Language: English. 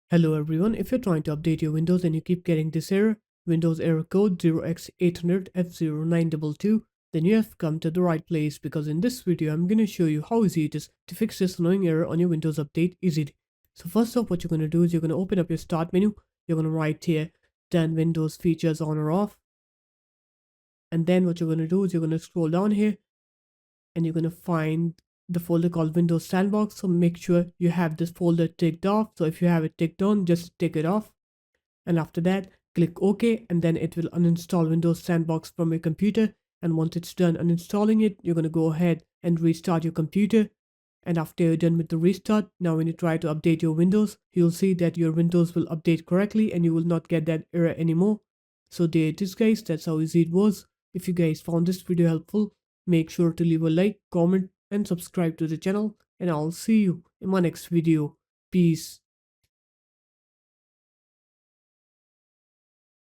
Hello everyone, if you're trying to update your Windows and you keep getting this error, Windows error code 0x800F0922, then you have come to the right place because in this video I'm going to show you how easy it is to fix this annoying error on your Windows Update easily. So first off, what you're going to do is you're going to open up your start menu, you're going to write here turn Windows features on or off, and then what you're going to do is you're going to scroll down here and you're going to find the folder called Windows Sandbox. So make sure you have this folder ticked off. So if you have it ticked on, just tick it off. And after that, click OK, and then it will uninstall Windows Sandbox from your computer. And once it's done uninstalling it, you're going to go ahead and restart your computer. And after you're done with the restart, now when you try to update your Windows, you'll see that your Windows will update correctly and you will not get that error anymore. So there it is guys, that's how easy it was. If you guys found this video helpful, make sure to leave a like, comment and subscribe to the channel, and I'll see you in my next video. Peace.